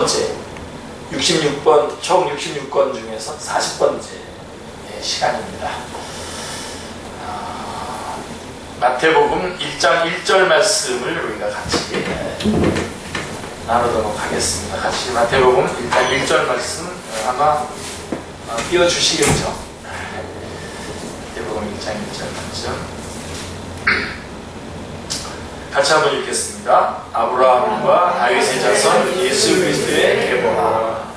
40번째 66번 총 66권 중에서 40번째 시간입니다. 마태복음 1장 1절 말씀을 우리가 같이 나누도록 하겠습니다. 같이 마태복음 1장 1절 말씀 아마 띄워주시겠죠? 마태복음 1장 1절 말씀 같이 한번 읽겠습니다. 아브라함과 다윗의 자손 예수 그리스도의 계보라.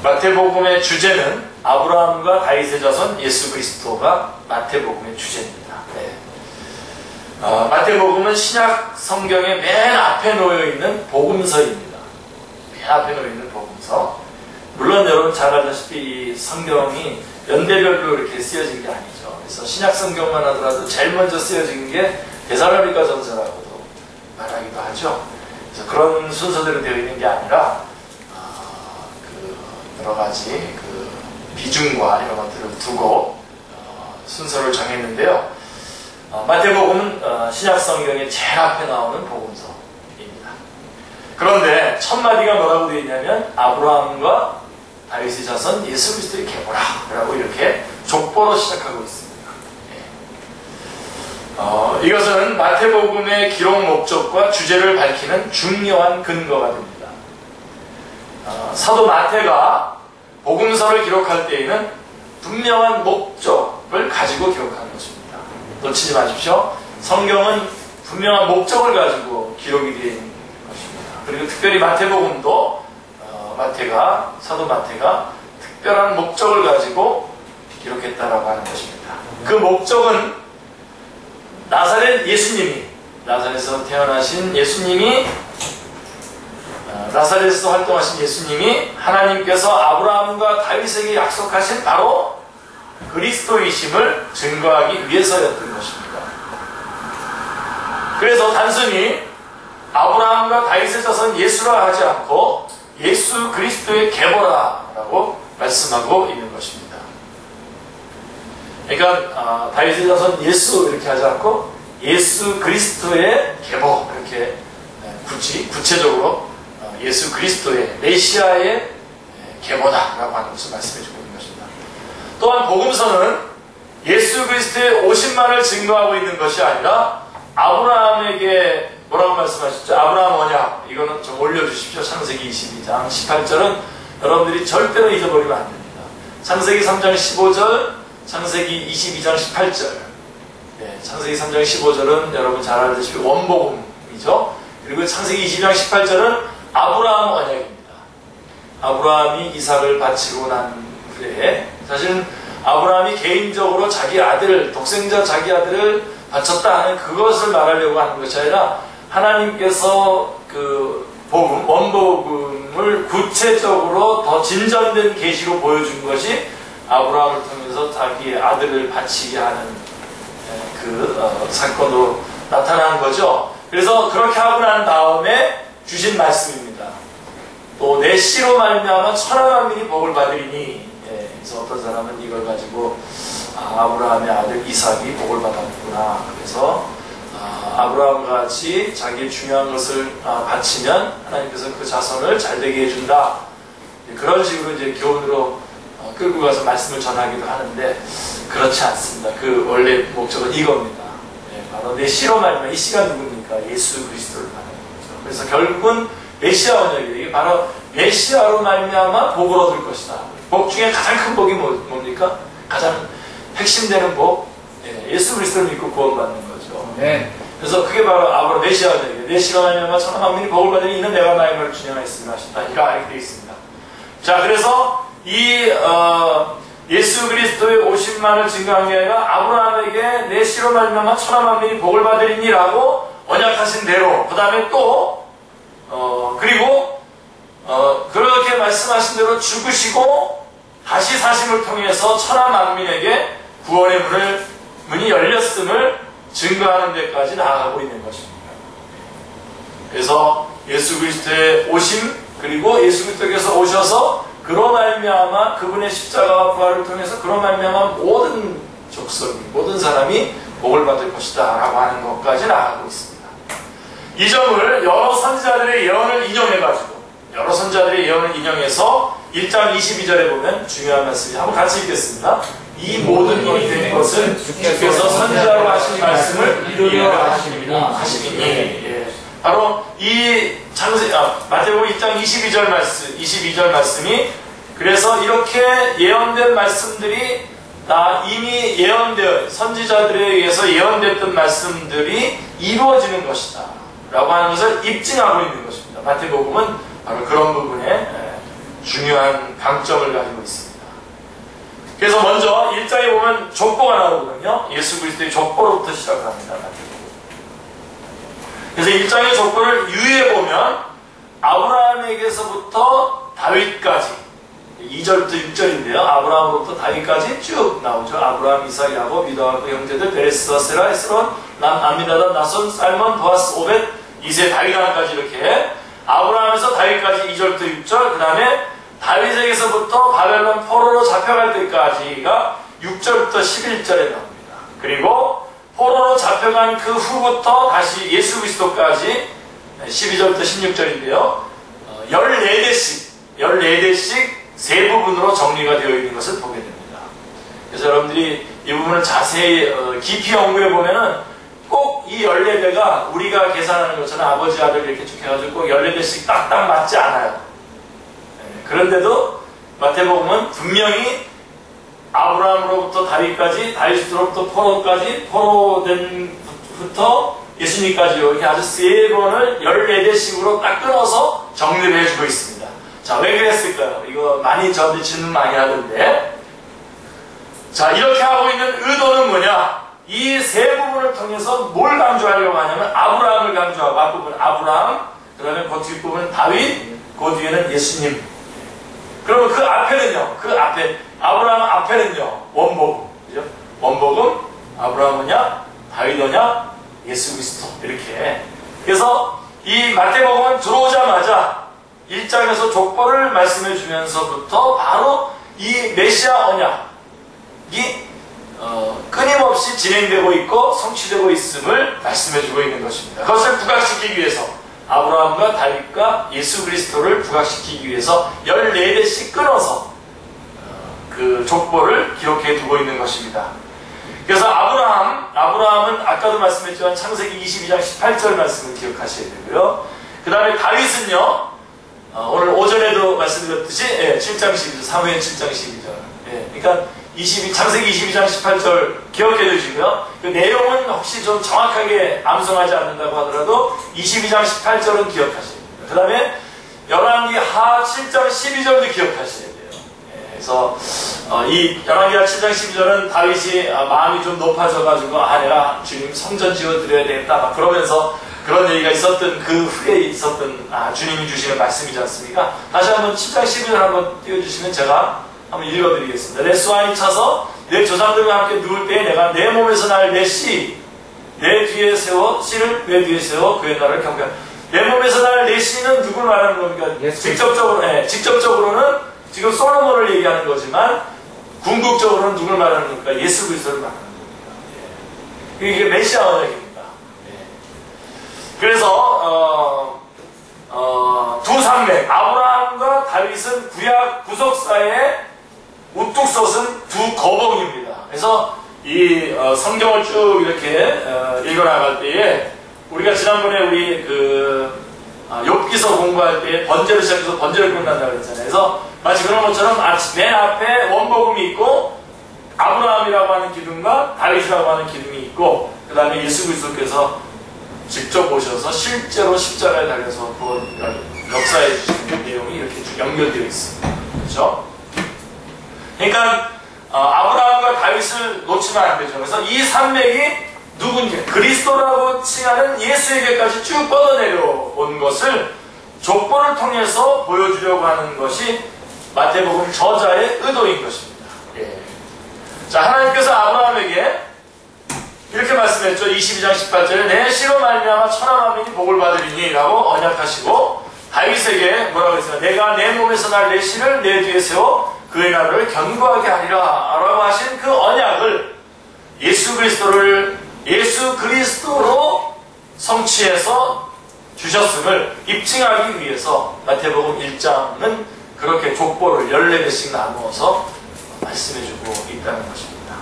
마태복음의 주제는 아브라함과 다윗의 자손 예수 그리스도가 마태복음의 주제입니다. 마태복음은 신약 성경의 맨 앞에 놓여있는 복음서입니다. 맨 앞에 놓여있는 복음서. 물론 여러분 잘 알다시피 이 성경이 연대별로 이렇게 쓰여진 게 아니죠. 그래서 신약 성경만 하더라도 제일 먼저 쓰여진 게 데살로니가 전서라고도 말하기도 하죠. 그래서 그런 순서대로 되어 있는 게 아니라 여러 가지 비중과 이런 것들을 두고 순서를 정했는데요. 마태복음은 신약 성경의 제일 앞에 나오는 복음서입니다. 그런데 첫 마디가 뭐라고 되어 있냐면 아브라함과 다윗의 자손 예수 그리스도의 계보라 라고 이렇게 족보로 시작하고 있습니다. 이것은 마태복음의 기록 목적과 주제를 밝히는 중요한 근거가 됩니다. 사도 마태가 복음서를 기록할 때에는 분명한 목적을 가지고 기록하는 것입니다. 놓치지 마십시오. 성경은 분명한 목적을 가지고 기록이 되어 있는 것입니다. 그리고 특별히 마태복음도 사도 마태가 특별한 목적을 가지고 기록했다라고 하는 것입니다. 그 목적은 나사렛에서 태어나신 예수님이 나사렛에서 활동하신 예수님이 하나님께서 아브라함과 다윗에게 약속하신 바로 그리스도이심을 증거하기 위해서였던 것입니다. 그래서 단순히 아브라함과 다윗의 자손 예수라 하지 않고 예수 그리스도의 계보라라고 말씀하고 있는 것입니다. 그러니까 다윗의 자손 예수 이렇게 하지 않고 예수 그리스도의 계보 이렇게 구체적으로 예수 그리스도의 메시아의 계보다라고 하는 것을 말씀해주고 있는 것입니다. 또한 복음서는 예수 그리스도의 오심만을 증거하고 있는 것이 아니라 아브라함에게 뭐라고 말씀하셨죠? 아브라함 언약 이거는 좀 올려주십시오. 창세기 22장 18절은 여러분들이 절대로 잊어버리면 안 됩니다. 창세기 3장 15절 창세기 22장 18절 창세기 3장 15절은 여러분 잘 알다시피 원복음이죠. 그리고 창세기 22장 18절은 아브라함 언약입니다. 아브라함이 이삭을 바치고 난 후에 사실은 아브라함이 개인적으로 자기 아들, 독생자 자기 아들을 바쳤다 하는 그것을 말하려고 하는 것이 아니라 하나님께서 그 복음, 원복음을 구체적으로 더 진전된 계시로 보여준 것이 아브라함을 통해서 자기의 아들을 바치게 하는 사건으로 나타난 거죠. 그래서 그렇게 하고 난 다음에 주신 말씀입니다. 또 내 씨로 말미암아 천하 만민이 복을 받으리니 그래서 어떤 사람은 이걸 가지고 아브라함의 아들 이삭이 복을 받았구나. 그래서 아브라함과 같이 자기의 중요한 것을 바치면 하나님께서 그 자손을 잘되게 해준다. 그런 식으로 이제 교훈으로 끌고 가서 말씀을 전하기도 하는데 그렇지 않습니다. 그 원래 목적은 이겁니다. 바로 내 씨로 말미암아 이 씨가 누굽니까? 예수 그리스도를 말하는 거죠. 그래서 결국은 메시아 언약이에요. 이게 바로 메시아로 말미암아 복을 얻을 것이다. 복 중에 가장 큰 복이 뭡니까? 가장 핵심되는 복, 예수 그리스도를 믿고 구원받는 거죠. 그래서 그게 바로 아브라함 메시아 언약이에요. 내 씨로 말미암아 천하 만민이 복을 받으니 이는 내가 나의 말을 준행하였으며 하신다. 이렇게 되어 있습니다. 자, 그래서 이 예수 그리스도의 오심만을 증거한 게 아니라 아브라함에게 내 씨로 말미암아 천하 만민이 복을 받으리니라고 언약하신 대로 그 다음에 또 그리고 그렇게 말씀하신 대로 죽으시고 다시 사심을 통해서 천하 만민에게 구원의 문이 열렸음을 증거하는 데까지 나아가고 있는 것입니다. 그래서 예수 그리스도의 오심 그리고 예수 그리스도께서 오셔서 그로 말미암아 그분의 십자가와 부활을 통해서 그로 말미암아 모든 족속이 모든 사람이 복을 받을 것이다 라고 하는 것까지 나아가고 있습니다. 이 점을 여러 선지자들의 예언을 인용해가지고 여러 선지자들의 예언을 인용해서 1장 22절에 보면 중요한 말씀이 한번 같이 읽겠습니다. 이 모든 일이 된 것은 주께서 선지자로 하신 말씀을 이루려 하심이니. 예. 바로 이 마태복음 1장 22절 말씀이 그래서 이렇게 예언된 말씀들이 다 이미 예언되어 선지자들에 의해서 예언됐던 말씀들이 이루어지는 것이다 라고 하는 것을 입증하고 있는 것입니다. 마태복음은 바로 그런 부분에 중요한 강점을 가지고 있습니다. 그래서 먼저 1장에 보면 족보가 나오거든요. 예수 그리스도의 족보로부터 시작을 합니다. 그래서 1장의 족보를 유의해 보면 아브라함에게서부터 다윗까지 2절부터 6절인데요. 아브라함으로부터 다윗까지 쭉 나오죠. 아브라함, 이삭, 야곱, 유다와 그 형제들 베레스와 세라, 에스론, 암미나답, 나손, 살몬, 보아스, 오벳, 이세, 다윗까지 이렇게 아브라함에서 다윗까지 2절부터 6절, 그 다음에 다윗에게서부터 바벨론 포로로 잡혀갈 때까지가 6절부터 11절에 나옵니다. 그리고 포로로 잡혀간 그 후부터 다시 예수 그리스도까지 12절부터 16절인데요. 14대씩 세 부분으로 정리가 되어 있는 것을 보게 됩니다. 그래서 여러분들이 이 부분을 자세히 깊이 연구해 보면은 꼭 이 14대가 우리가 계산하는 것처럼 아버지 아들 이렇게 쭉 해가지고 꼭 14대씩 딱딱 맞지 않아요. 그런데도 마태복음은 분명히 아브라함으로부터 다윗까지, 다윗으로부터 포로까지, 포로부터 예수님까지 이렇게 아주 세 번을 14대씩으로 딱 끊어서 정리를 해주고 있습니다. 자, 왜 그랬을까요? 이거 많이 저한테 질문 많이 하던데. 자, 이렇게 하고 있는 의도는 뭐냐? 이 세 부분을 통해서 뭘 강조하려고 하냐면 아브라함을 강조하고 앞부분 아브라함, 그 다음에 그 뒷부분은 다윗, 그 뒤에는 예수님. 그러면 그 앞에는요, 아브라함 앞에는요, 원복음. 그죠? 원복음, 아브라함이냐, 다윗이냐, 예수 그리스도. 이렇게. 그래서 이 마태복음은 들어오자마자 1장에서 족보를 말씀해 주면서부터 바로 이 메시아 언약이 끊임없이 진행되고 있고 성취되고 있음을 말씀해 주고 있는 것입니다. 그것을 부각시키기 위해서 아브라함과 다윗과 예수 그리스도를 부각시키기 위해서 14대씩 끊어서 그 족보를 기록해 두고 있는 것입니다. 그래서 아브라함은 아까도 말씀했지만 창세기 22장 18절 말씀을 기억하셔야 되고요. 그 다음에 다윗은요, 오늘 오전에도 말씀드렸듯이 7장 12절, 사무엘 7장 12절. 그러니까 창세기 22장 18절 기억해 두시고요. 그 내용은 혹시 좀 정확하게 암송하지 않는다고 하더라도 22장 18절은 기억하셔야 됩니다. 그 다음에 열왕기 하 7장 12절도 기억하셔야 돼요. 그래서 이 열왕기 하 7장 12절은 다윗이 마음이 좀 높아져가지고 내가 주님 성전 지어드려야 되겠다 막 그러면서 그런 얘기가 있었던 그 후에 있었던 주님이 주시는 말씀이지 않습니까? 다시 한번 7장 12절 한번 띄워주시면 제가 한번 읽어드리겠습니다. 내 수완이 차서 내 조상들과 함께 누울 때에 내가 내 몸에서 날 내 씨 내 뒤에 세워 씨를 내 뒤에 세워 그의 나라를 경배하라. 내 몸에서 날 내 씨는 누굴 말하는 겁니까? 직접적으로는 지금 솔로몬을 얘기하는 거지만 궁극적으로는 누굴 말하는 겁니까? 예수 그리스도를 말하는 겁니다. 이게 메시아 언약입니다. 그래서 두 산맥 아브라함과 다윗은 구약 구속사에 우뚝 섰은 두 거봉입니다. 그래서 이 성경을 쭉 이렇게 읽어나갈 때에 우리가 지난번에 우리 욥기서 공부할 때 번제를 시작해서 번제를 끝난다고 그랬잖아요. 그래서 마치 그런 것처럼 맨 앞에 원복음이 있고 아브라함이라고 하는 기둥과 다윗이라고 하는 기둥이 있고 그 다음에 예수 그리스도께서 직접 오셔서 실제로 십자가에 달려서 그 역사해 주시는 내용이 이렇게 쭉 연결되어 있습니다. 그렇죠? 그러니까 아브라함과 다윗을 놓치면 안 되죠. 그래서 이 산맥이 누군지 그리스도라고 칭하는 예수에게까지 쭉 뻗어내려온 것을 족보를 통해서 보여주려고 하는 것이 마태복음 저자의 의도인 것입니다. 자, 하나님께서 아브라함에게 이렇게 말씀했죠. 22장 18절에 내 씨로 말미암아 천하 만민이 복을 받으리니 라고 언약하시고 다윗에게 뭐라고 했어요? 내가 내 몸에서 날 내 씨를 내 뒤에 세워 그의 나라를 견고하게 하리라 라고 하신 그 언약을 예수 그리스도로 성취해서 주셨음을 입증하기 위해서 마태복음 1장은 그렇게 족보를 14개씩 나누어서 말씀해주고 있다는 것입니다.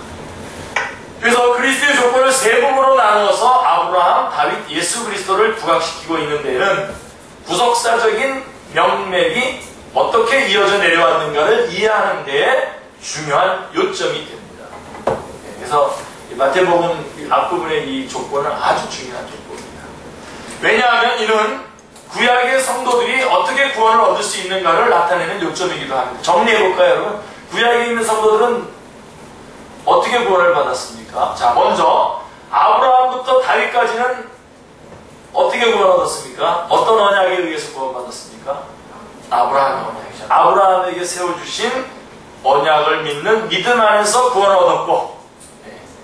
그래서 그리스도의 족보를 세 부분으로 나누어서 아브라함, 다윗, 예수 그리스도를 부각시키고 있는 데는 구속사적인 명맥이 어떻게 이어져 내려왔는가를 이해하는 데에 중요한 요점이 됩니다. 그래서 마태복음 앞부분의 이 족보는 아주 중요한 족보입니다. 왜냐하면 이는 구약의 성도들이 어떻게 구원을 얻을 수 있는가를 나타내는 요점이기도 합니다. 정리해볼까요, 여러분? 구약에 있는 성도들은 어떻게 구원을 받았습니까? 자, 먼저 아브라함부터 다윗까지는 어떻게 구원 얻었습니까? 어떤 언약에 의해서 구원받았습니까? 아브라함의 언약이죠. 아브라함에게 세워주신 언약을 믿는 믿음 안에서 구원을 얻었고,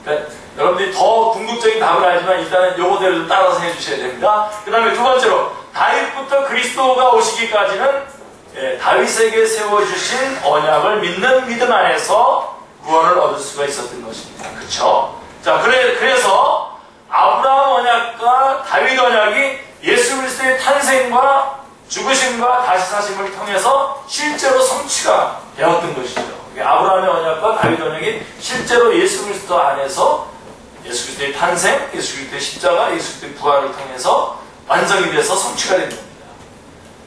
그러니까 여러분들이 더 궁극적인 답을 알지만 일단은 요거대로 좀 따라서 해주셔야 됩니다. 그 다음에 두 번째로 다윗부터 그리스도가 오시기까지는 다윗에게 세워주신 언약을 믿는 믿음 안에서 구원을 얻을 수가 있었던 것입니다. 그렇죠? 자, 그래서 아브라함 언약과 다윗 언약이 예수 그리스도의 탄생과 죽으심과 다시 사심을 통해서 실제로 성취가 되었던 것이죠. 아브라함의 언약과 다윗 언약이 실제로 예수 그리스도 안에서 예수 그리스도의 탄생, 예수 그리스도의 십자가, 예수 그리스도의 부활을 통해서 완성이 돼서 성취가 된 겁니다.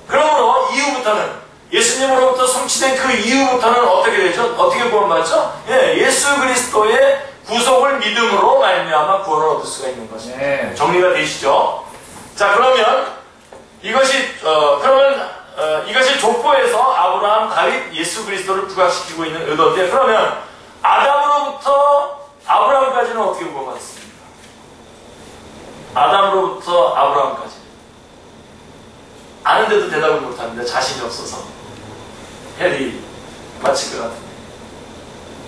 그러므로 이후부터는 예수님으로부터 성취된 그 이후부터는 어떻게 되죠? 어떻게 구원받죠? 예수 그리스도의 구속을 믿음으로 말미암아 구원을 얻을 수가 있는 것입니다. 네. 정리가 되시죠? 자, 그러면 이것이 이것이 족보에서 아브라함, 다윗, 예수 그리스도를 부각시키고 있는 의도인데, 그러면 아담으로부터 아브라함까지는 어떻게 구원받았습니까? 아담으로부터 아브라함까지 아는데도 대답을 못합니다. 자신이 없어서. 해리 마칠 것 같은데.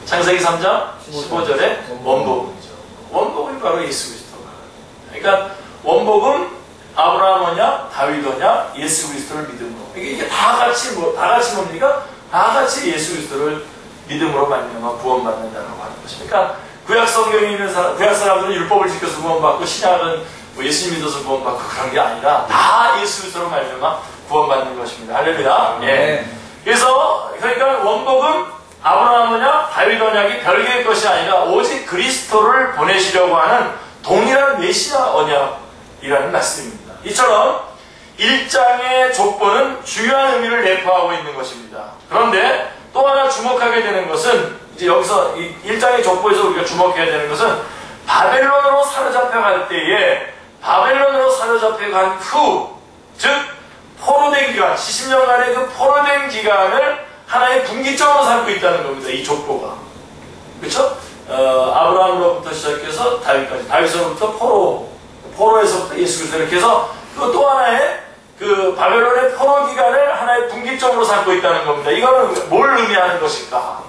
창세기 3장 15절에 원복음이죠. 원복음이 바로 예수 그리스도가. 그러니까 원복음, 아브라함 언약, 다윗 언약, 예수 그리스도를 믿음으로. 이게 다 같이 뭡니까? 다 같이 예수 그리스도를 믿음으로 말미암아 구원받는다라고 하는 것입니다. 그러니까 구약 성경에 있는 구약 사람들은 율법을 지켜서 구원받고 신약은 예수님 믿어서 구원받고 그런 게 아니라 다 예수 그리스도로 말미암아 구원받는 것입니다. 할렐루야. 예. 그래서 그러니까 원복음, 아브라함 언약, 다윗 언약이 별개의 것이 아니라 오직 그리스도를 보내시려고 하는 동일한 메시아 언약이라는 말씀입니다. 이처럼 1장의 족보는 중요한 의미를 내포하고 있는 것입니다. 그런데 또 하나 주목하게 되는 것은, 이제 여기서 1장의 족보에서 우리가 주목해야 되는 것은 바벨론으로 사로잡혀갈 때에 바벨론으로 사로잡혀간 후, 즉 포로된 기간, 70년간의 그 포로된 기간을 하나의 분기점으로 삼고 있다는 겁니다. 이 족보가. 그렇죠? 아브라함으로부터 시작해서 다윗까지, 다윗으로부터 포로에서부터 예수 그리스도, 이렇게 해서 또 하나의 그 바벨론의 포로 기간을 하나의 분기점으로 삼고 있다는 겁니다. 이거는 뭘 의미하는 것일까?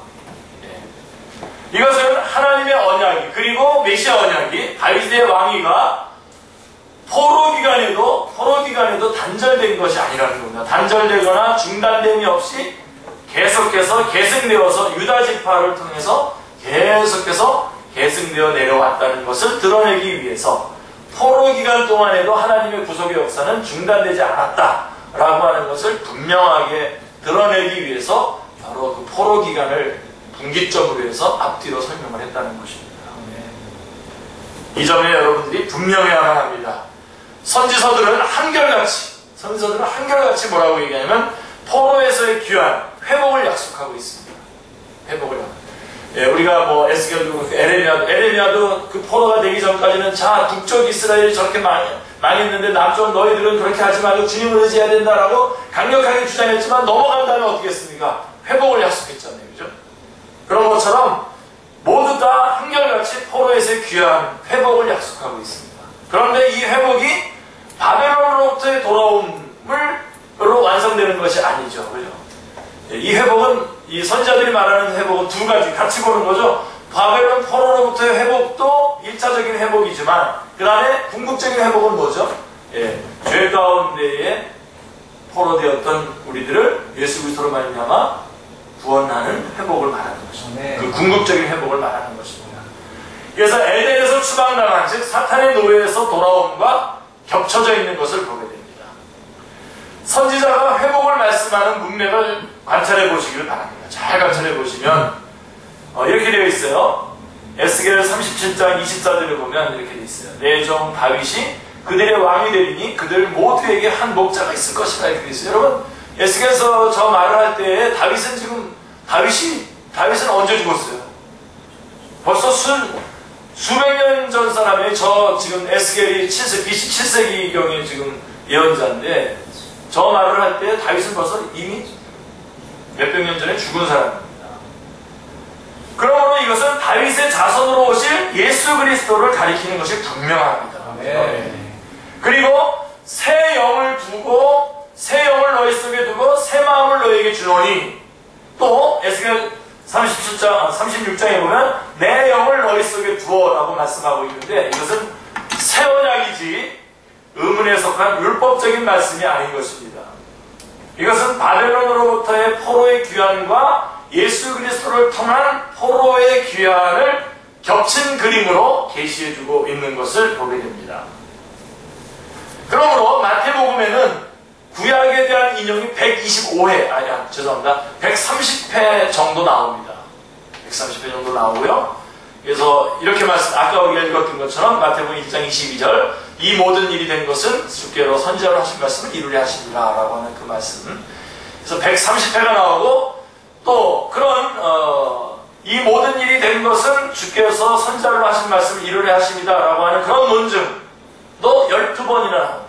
이것은 하나님의 언약이, 그리고 메시아 언약이, 다윗의 왕위가 포로 기간에도 단절된 것이 아니라는 겁니다. 단절되거나 중단됨이 없이 계속해서 계승되어서 유다 지파를 통해서 계속해서 계승되어 내려왔다는 것을 드러내기 위해서 포로 기간 동안에도 하나님의 구속의 역사는 중단되지 않았다라고 하는 것을 분명하게 드러내기 위해서 바로 그 포로 기간을 분기점으로 해서 앞뒤로 설명을 했다는 것입니다. 이 점에 여러분들이 분명해야만 합니다. 선지서들은 한결같이 뭐라고 얘기하냐면 포로에서의 귀환, 회복을 약속하고 있습니다. 회복을 약속합니다. 예, 우리가 뭐 에스겔도 에레미야도 그 포로가 되기 전까지는 자, 북쪽 이스라엘이 저렇게 망했는데 남쪽 너희들은 그렇게 하지 말고 주님을 의지해야 된다라고 강력하게 주장했지만 넘어간 다음에 어떻게 했습니까? 회복을 약속했잖아요. 그죠? 그런 것처럼 모두 다 한결같이 포로에서의 귀한 회복을 약속하고 있습니다. 그런데 이 회복이 바벨론으로부터의 돌아옴으로 완성되는 것이 아니죠. 그죠? 이 회복은, 이 선지자들이 말하는 회복은 두 가지 같이 보는 거죠. 바벨론 포로로부터의 회복도 1차적인 회복이지만 그 다음에 궁극적인 회복은 뭐죠? 죄 가운데에 포로되었던 우리들을 예수 그리스도로 말미암아 구원하는 회복을 말하는 것입니다. 그 궁극적인 회복을 말하는 것입니다. 그래서 에덴에서 추방당한, 즉 사탄의 노예에서 돌아옴과 겹쳐져 있는 것을 보게 됩니다. 선지자가 회복을 말씀하는 문맥을 관찰해 보시기를 바랍니다. 잘 관찰해 보시면 이렇게 되어 있어요. 에스겔 37장 24절을 보면 이렇게 되어 있어요. 내 종 다윗이 그들의 왕이 되리니 그들 모두에게 한 목자가 있을 것이다. 이렇게 되어 있어요. 여러분, 에스겔에서 저 말을 할 때 다윗은 언제 죽었어요? 벌써 수백 년 전 사람이 지금 에스겔이 BC 7세기경에 지금 예언자인데 저 말을 할 때 다윗은 벌써 이미 몇백 년 전에 죽은 사람입니다. 그러므로 이것은 다윗의 자손으로 오실 예수 그리스도를 가리키는 것이 분명합니다. 그리고 새 영을 너희 속에 두고 새 마음을 너희에게 주노니, 또 에스겔 36장에 보면 내 영을 너희 속에 두어라고 말씀하고 있는데, 이것은 새 언약이지 의문에 속한 율법적인 말씀이 아닌 것입니다. 이것은 바벨론으로부터의 포로의 귀환과 예수 그리스도를 통한 포로의 귀환을 겹친 그림으로 계시해주고 있는 것을 보게 됩니다. 그러므로 마태복음에는 구약에 대한 인용이 130회 정도 나옵니다. 130회 정도 나오고요. 그래서 이렇게 아까 우리가 읽었던 것처럼 마태복음 1장 22절, 이 모든 일이 된 것은 주께로 선지자로 하신 말씀을 이루려 하시니라 라고 하는 그 말씀. 그래서 130회가 나오고, 또 이 모든 일이 된 것은 주께서 선지자로 하신 말씀을 이루려 하십니다 라고 하는 그런 논증도 12번이나 나옵니다.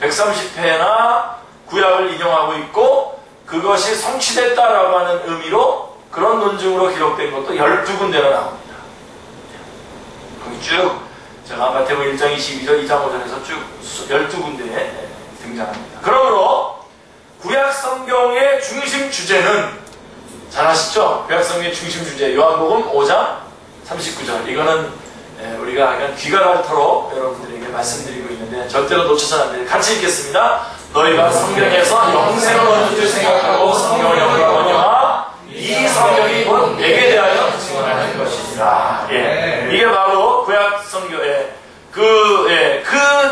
130회나 구약을 인용하고 있고, 그것이 성취됐다라고 하는 의미로 그런 논증으로 기록된 것도 12군데나 나옵니다. 거기 쭉 제가 마태복음 1장 22절 2장 5절에서 쭉 12군데에 등장합니다. 그러므로 구약 성경의 중심 주제는 잘 아시죠? 구약 성경의 중심 주제 요한복음 5장 39절. 이거는 우리가 그냥 귀가 닳도록 여러분들에게 말씀드리고 있는데 절대로 놓쳐서는 안 돼요. 같이 읽겠습니다. 너희가 성경에서 영생을 얻을 줄 생각하고 성경을 영원히와 이 성경이 곧 내게 대하여 증언하는 것이니라. 이게 바로 구약 성경의 그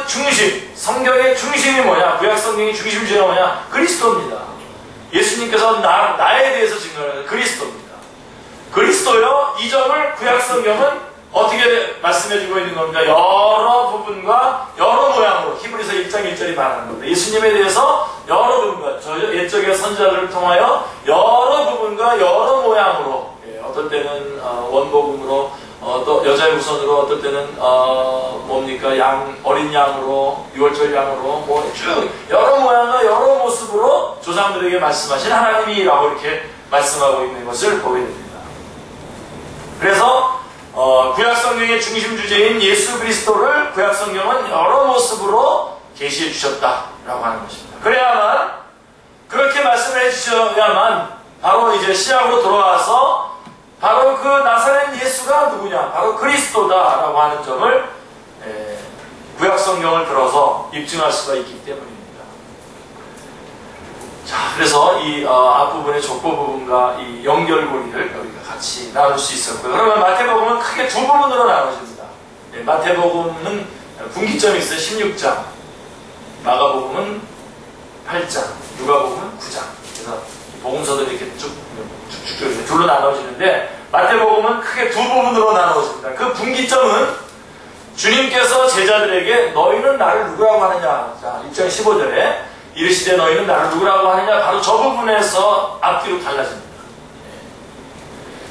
중심, 성경의 중심이 뭐냐? 구약 성경의 중심 주제가 뭐냐? 그리스도입니다. 예수님께서 나에 대해서 증언하는 그리스도입니다. 그리스도요, 이 점을 구약 성경은 어떻게 말씀해주고 있는 겁니까? 여러 부분과 여러 모양으로, 히브리서 1장 1절이 말하는 겁니다. 예수님에 대해서 여러 부분과, 옛적의 선지자들을 통하여 여러 부분과 여러 모양으로, 어떨 때는 원복음으로, 또 여자의 우선으로, 어떨 때는 어린 양으로, 유월절 양으로, 쭉 여러 모양과 여러 모습으로 조상들에게 말씀하신 하나님이라고 이렇게 말씀하고 있는 것을 보게 됩니다. 그래서 구약 성경의 중심 주제인 예수 그리스도를 구약 성경은 여러 모습으로 계시해 주셨다라고 하는 것입니다. 그렇게 말씀을 해주셔야만 바로 이제 시작으로 돌아와서 바로 그 나사렛 예수가 누구냐? 바로 그리스도다라고 하는 점을 구약 성경을 들어서 입증할 수가 있기 때문입니다. 자, 그래서 이 앞부분의 족보 부분과 이 연결고리를 우리가 같이 나눌 수 있었고요. 그러면 마태복음은 크게 두 부분으로 나눠집니다. 마태복음은 분기점이 있어요. 16장. 마가복음은 8장. 누가복음은 9장. 그래서 복음서들이 이렇게 쭉 둘로 나눠지는데, 마태복음은 크게 두 부분으로 나눠집니다. 그 분기점은 주님께서 제자들에게 너희는 나를 누구라고 하느냐. 자, 6장 15절에 이르시되 너희는 나를 누구라고 하느냐. 바로 저 부분에서 앞뒤로 달라집니다.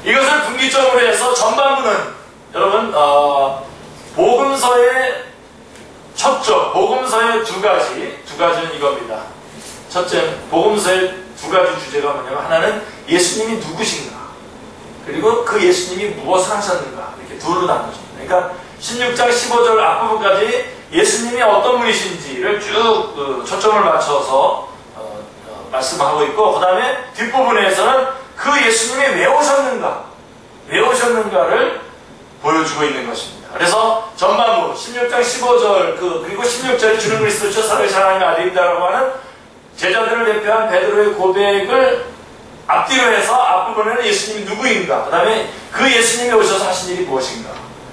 이것을 분기점으로 해서 전반부는 여러분 복음서의 첫쪽, 복음서의 두 가지는 이겁니다. 첫째, 복음서의 두 가지 주제가 뭐냐면, 하나는 예수님이 누구신가, 그리고 그 예수님이 무엇을 하셨는가, 이렇게 둘로 나눠집니다. 그러니까 16장 15절 앞부분까지 예수님이 어떤 분이신지를 쭉 초점을 맞춰서 말씀하고 있고, 그 다음에 뒷부분에서는 그 예수님이 왜 오셨는가를 보여주고 있는 것입니다. 그래서 전반부 16장 15절 그리고 16절에 주는 그리스도 저 살아계신 하나님의 아들이다라고 하는 제자들을 대표한 베드로의 고백을 앞뒤로 해서 앞부분에는 예수님이 누구인가, 그 다음에 그 예수님이 오셔서 하신 일이 무엇인가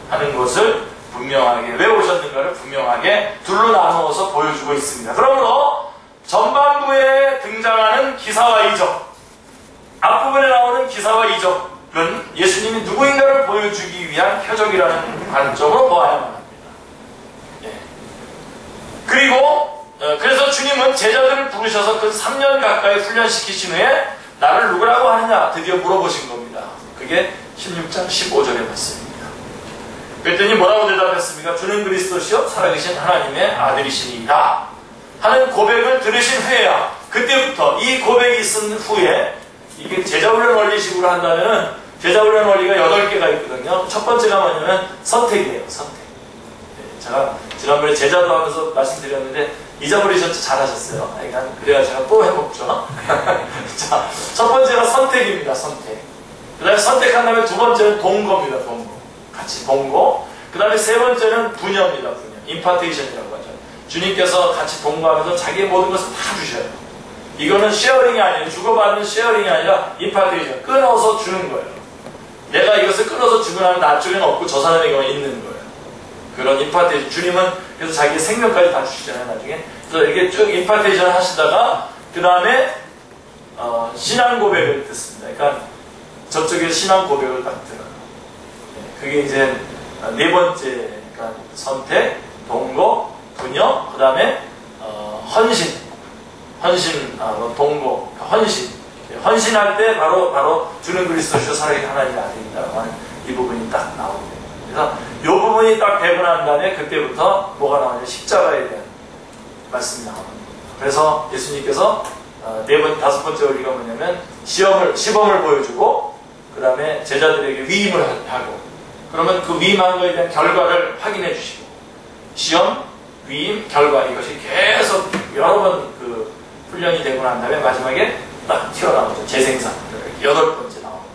하는 것을 왜 오셨는가를 분명하게 둘로 나누어서 보여주고 있습니다. 그러므로 전반부에 등장하는 기사와 이적, 앞부분에 나오는 기사와 이적은 예수님이 누구인가를 보여주기 위한 표적이라는 관점으로 보아야만 합니다. 예. 그리고 그래서 주님은 제자들을 부르셔서 그 3년 가까이 훈련시키신 후에 나를 누구라고 하느냐 드디어 물어보신 겁니다. 그게 16장 15절의 말씀입니다. 그랬더니 뭐라고 대답했습니까? 주는 그리스도시요 살아계신 하나님의 아들이시니이다 하는 고백을 들으신 후에야, 그때부터 이 고백이 있은 후에, 이게 제자훈련 원리식으로 한다면 제자훈련 원리가 8개가 있거든요. 첫 번째가 뭐냐면 선택이에요. 선택. 네, 제가 지난번에 제자도 하면서 말씀드렸는데 잊어버리셨죠? 잘하셨어요. 그래야 제가 또 해먹죠. 자, 첫 번째가 선택입니다. 선택. 그 다음에 선택한 다음에 두 번째는 동거입니다. 동거. 같이 동거. 그 다음에 세 번째는 분여입니다. 분여. 임파테이션이라고 하죠. 주님께서 같이 동거하면서 자기의 모든 것을 다 주셔요. 이거는 쉐어링이 아니에요. 주고받는 쉐어링이 아니라 임파테이션. 끊어서 주는 거예요. 내가 이것을 끊어서 주고 나면 나쪽에는 없고 저 사람에게만 있는 거예요. 그런 임파테이션. 주님은 그래서 자기의 생명까지 다 주시잖아요. 나중에. 그래서 이렇게 쭉 임파테이션을 하시다가 그 다음에 신앙 고백을 듣습니다. 그러니까 저쪽에 신앙 고백을 딱 들어요. 그게 이제 네 번째, 그러니까 선택, 동거, 분여, 그 다음에 헌신, 동거, 헌신. 헌신할 때 바로 주는 그리스도시요 살아계신 하나님의 아들이라고 하는 이 부분이 딱 나옵니다. 그래서 이 부분이 딱 되고 난 다음에 그때부터 뭐가 나오냐면 십자가에 대한 말씀이 나옵니다. 그래서 예수님께서 다섯 번째 원리가 뭐냐면 시범을 보여주고 그 다음에 제자들에게 위임을 하고, 그러면 그 위임한 거에 대한 결과를 확인해 주시고, 시험, 위임, 결과, 이것이 계속 여러 번 그 훈련이 되고 난 다음에 마지막에 딱 튀어나오죠. 재생산. 8번째 나옵니다.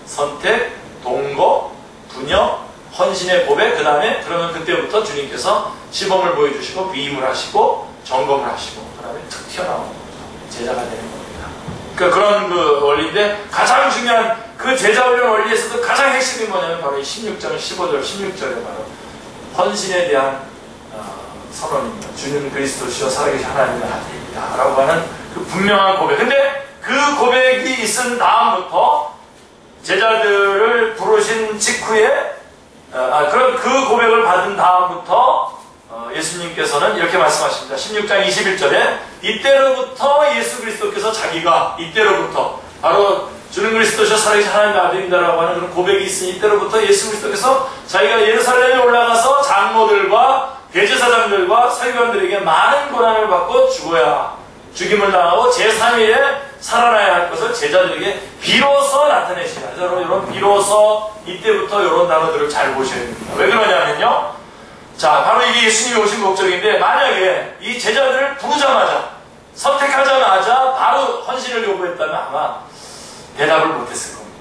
선택, 동거, 분여, 헌신의 고백, 그 다음에 그러면 그때부터 주님께서 시범을 보여주시고 위임을 하시고 점검을 하시고 그 다음에 툭 튀어나오는 거죠. 제자가 되는 겁니다. 그러니까 그런 그 원리인데, 가장 중요한 그 제자훈련 원리에서도 가장 핵심이 뭐냐면 바로 이 16장 15절 16절에 바로 헌신에 대한 선언입니다. 주는 그리스도시요 살아계신 하나님의 아들입니다 라고 하는 그 분명한 고백. 근데 그 고백이 있은 다음부터 제자들을 부르신 직후에 그런 그 고백을 받은 다음부터 예수님께서는 이렇게 말씀하십니다. 16장 21절에 이때로부터 예수 그리스도께서 자기가 이때로부터 바로 주는 그리스도시요 살아계신 하나님의 아들입니다라고 하는 그런 고백이 있으니 이때로부터 예수 그리스도께서 자기가 예루살렘에 올라가서 장로들과 대제사장들과 서기관들에게 많은 고난을 받고 죽임을 당하고 제3일에 살아나야 할 것을 제자들에게 비로소 나타내시라. 그래서 이런 비로소, 이때부터 이런 단어들을 잘 보셔야 됩니다. 왜 그러냐면요, 자, 바로 이게 예수님이 오신 목적인데, 만약에 이 제자들을 부르자마자, 선택하자마자 바로 헌신을 요구했다면 아마 대답을 못했을 겁니다.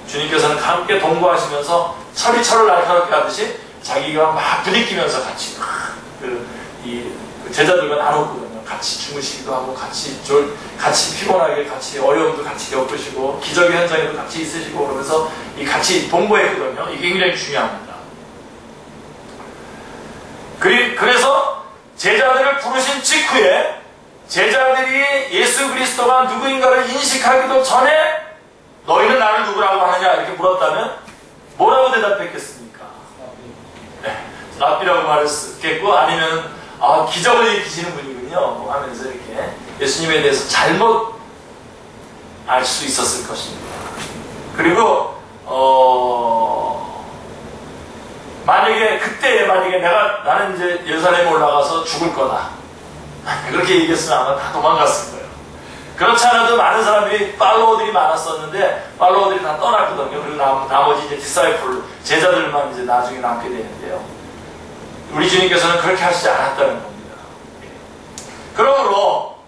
주님께서는 함께 동거하시면서 철이 철을 날카롭게 하듯이 자기가 막 부딪히면서 같이 제자들과 나눴거든요. 같이 주무시기도 하고 같이 피곤하게 같이 어려움도 같이 겪으시고 기적의 현장에도 같이 있으시고 그러면서 같이 동거했거든요. 이게 굉장히 중요합니다. 그래서 제자들을 부르신 직후에 제자들이 예수 그리스도가 누구인가를 인식하기도 전에 너희는 나를 누구라고 하느냐 이렇게 물었다면 뭐라고 대답했겠습니까? 랍비라고 말했겠고, 아니면 기적을 일으키시는 분이군요 하면서 이렇게 예수님에 대해서 잘못 알 수 있었을 것입니다. 그리고 만약에 나는 이제 예루살렘에 올라가서 죽을 거다 그렇게 얘기했으면 아마 다 도망갔을 거예요. 그렇지 않아도 많은 사람들이 팔로워들이 많았었는데 팔로워들이 다 떠났거든요. 그리고 나머지 이제 디사이플 제자들만 이제 나중에 남게 되는데요. 우리 주님께서는 그렇게 하시지 않았다는 겁니다. 그러므로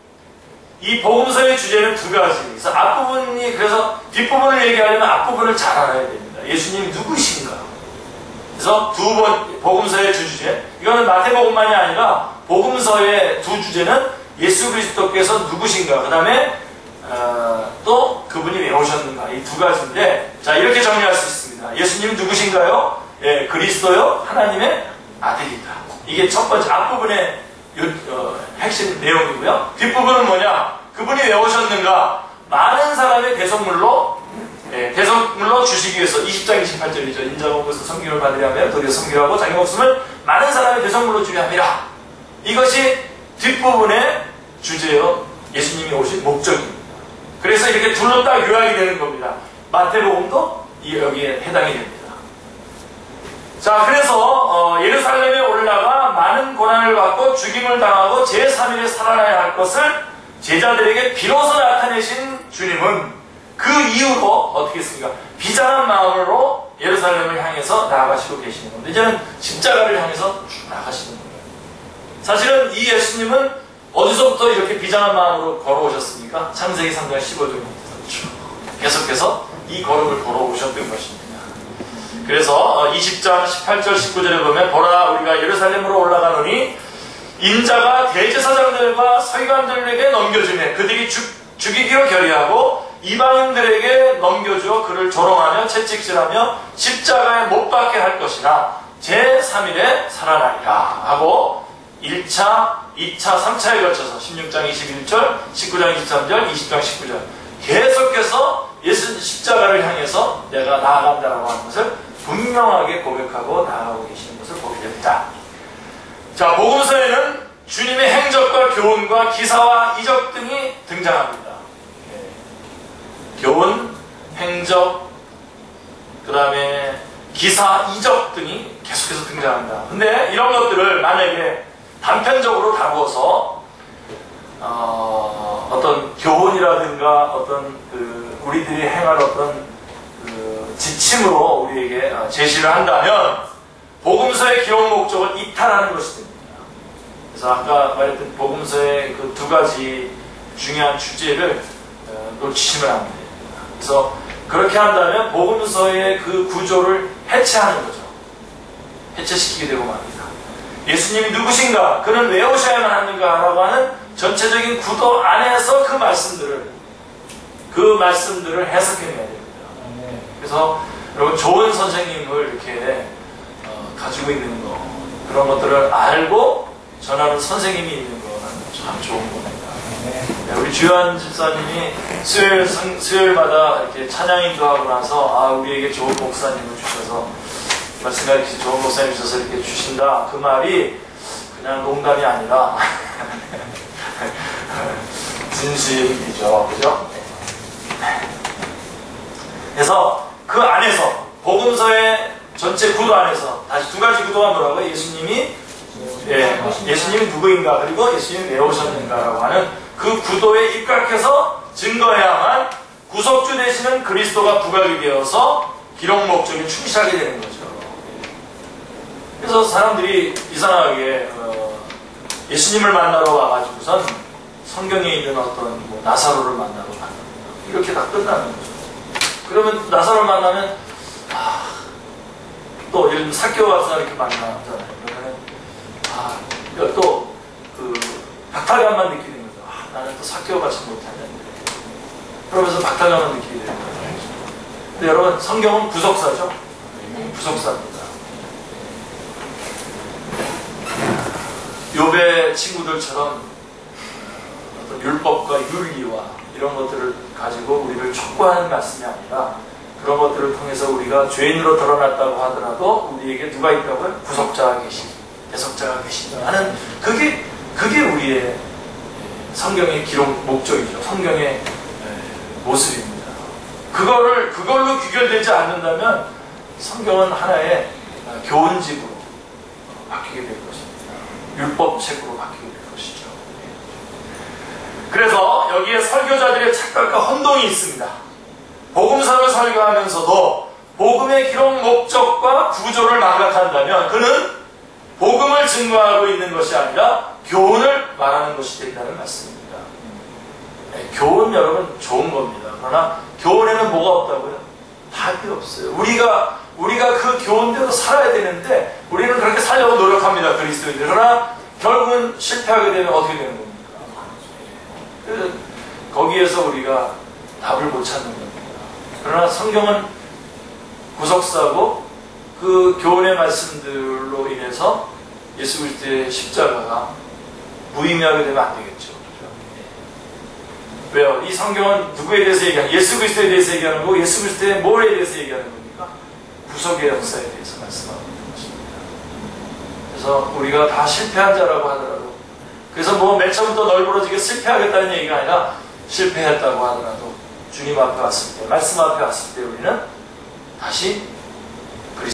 이 복음서의 주제는 두 가지. 그래서 그래서 뒷부분을 얘기하려면 앞부분을 잘 알아야 됩니다. 예수님이 누구신가? 그래서 복음서의 주 주제. 이거는 마태복음만이 아니라 복음서의 두 주제는 예수 그리스도께서 누구신가? 그 다음에 또 그분이 왜 오셨는가? 이 두 가지인데, 자, 이렇게 정리할 수 있습니다. 예수님이 누구신가요? 예, 그리스도요 하나님의 아들이다. 이게 첫 번째 앞부분의 핵심 내용이고요. 뒷부분은 뭐냐? 그분이 왜 오셨는가? 많은 사람의 대성물로 주시기 위해서 20장 28절이죠. 인자가 오고서 섬김을 받으려면 도리어 섬기라고 자기 목숨을 많은 사람의 대성물로 주려 함이라. 이것이 뒷부분의 주제요. 예수님이 오신 목적입니다. 그래서 이렇게 둘로 딱 요약이 되는 겁니다. 마태복음도 여기에 해당이 됩니다. 자, 그래서 예루살렘에 올라가 많은 고난을 받고 죽임을 당하고 제3일에 살아나야 할 것을 제자들에게 비로소 나타내신 주님은 그 이후로 어떻게 했습니까? 비장한 마음으로 예루살렘을 향해서 나아가시고 계시는 겁니다. 이제는 십자가를 향해서 쭉 나가시는 거예요. 사실은 이 예수님은 어디서부터 이렇게 비장한 마음으로 걸어오셨습니까? 창세기 3장 15절부터 쭉 계속해서 이 걸음을 걸어오셨던 것입니다. 그래서 20장 18절 19절에 보면 보라 우리가 예루살렘으로 올라가노니 인자가 대제사장들과 서기관들에게 넘겨주매 그들이 죽이기로 결의하고 이방인들에게 넘겨주어 그를 조롱하며 채찍질하며 십자가에 못 박게 할 것이나 제3일에 살아나리라 하고 1차, 2차, 3차에 걸쳐서 16장 21절, 19장 23절, 20장 19절 계속해서 예수 십자가를 향해서 내가 나아간다라고 하는 것을 분명하게 고백하고 나아가고 계시는 것을 보게 됩니다. 자, 복음서에는 주님의 행적과 교훈과 기사와 이적 등이 등장합니다. 교훈, 행적, 그 다음에 기사, 이적 등이 계속해서 등장합니다. 근데 이런 것들을 만약에 단편적으로 다루어서 어떤 교훈이라든가 어떤 우리들이 행할 어떤 지침으로 우리에게 제시를 한다면 복음서의 기록 목적을 이탈하는 것이 됩니다. 그래서 아까 말했던 복음서의 그 두 가지 중요한 주제를 놓치시면 안 됩니다. 그래서 그렇게 한다면 복음서의 그 구조를 해체하는 거죠. 해체시키게 되고 말입니다. 예수님이 누구신가? 그는 왜 오셔야만 하는가? 라고 하는 전체적인 구도 안에서 그 말씀들을 해석해내야 됩니다. 그래서 여러분 좋은 선생님을 이렇게 가지고 있는 거 그런 것들을 알고 전하는 선생님이 있는 거는 참 좋은 겁니다. 우리 주현 집사님이 수요일마다 이렇게 찬양 인도하고 나서 우리에게 좋은 목사님을 주셔서 말씀 가르치신 좋은 목사님 주셔서 이렇게 주신다. 그 말이 그냥 농담이 아니라 진심이죠. 그죠? 그래서 그 안에서 복음서의 전체 구도 안에서 다시 두 가지 구도가 뭐라고요? 예수님이 누구인가 그리고 예수님이 왜 오셨는가라고 하는 그 구도에 입각해서 증거해야만 구속주 되시는 그리스도가 부각이 되어서 기록 목적에 충실하게 되는 거죠. 그래서 사람들이 이상하게 예수님을 만나러 와가지고선 성경에 있는 어떤 나사로를 만나러 간다. 이렇게 다 끝나는 거죠. 그러면 나사로를 만나면 또 예를 들면 사개오 와서 이렇게 만나잖아요. 그러면 또 박탈감만 느끼는 거죠. 나는 또 사개오 같이 못하는데. 그러면서 박탈감만 느끼게 되는 거죠. 근데 여러분 성경은 부속사죠. 부속사입니다. 욥의 친구들처럼 어떤 율법과 윤리와 이런 것들을 가지고 우리를 촉구하는 말씀이 아니라 그런 것들을 통해서 우리가 죄인으로 드러났다고 하더라도 우리에게 누가 있다고요? 구속자가 계시고 대속자가 계신다 하는 그게 우리의 성경의 기록 목적이죠. 성경의 모습입니다. 그걸로 귀결되지 않는다면 성경은 하나의 교훈집으로 바뀌게 될 것입니다. 율법책으로 바뀌게 될 것이죠. 그래서 여기에 설교자들의 착각과 혼동이 있습니다. 복음서를 설교하면서도 복음의 기록 목적과 구조를 망각한다면 그는 복음을 증거하고 있는 것이 아니라 교훈을 말하는 것이 된다는 말씀입니다. 교훈 여러분 좋은 겁니다. 그러나 교훈에는 뭐가 없다고요? 답이 없어요. 우리가 그 교훈대로 살아야 되는데 우리는 그렇게 살려고 노력합니다. 그리스도인들. 그러나 결국은 실패하게 되면 어떻게 되는 겁니까? 그래서 거기에서 우리가 답을 못 찾는 겁니다. 그러나 성경은 구속사고 그 교훈의 말씀들로 인해서 예수 그리스도의 십자가가 무의미하게 되면 안 되겠죠. 그죠? 왜요? 이 성경은 누구에 대해서 얘기하는, 예수 그리스도에 대해서 얘기하는 거고, 예수 그리스도의 뭐에 대해서 얘기하는 겁니까? 구속의 역사에 대해서 말씀하는 것입니다. 그래서 우리가 다 실패한 자라고 하더라도, 그래서 뭐 맨 처음부터 널브러지게 실패하겠다는 얘기가 아니라, 실패했다고 하더라도 주님 앞에 왔을 때, 말씀 앞에 왔을 때 우리는 다시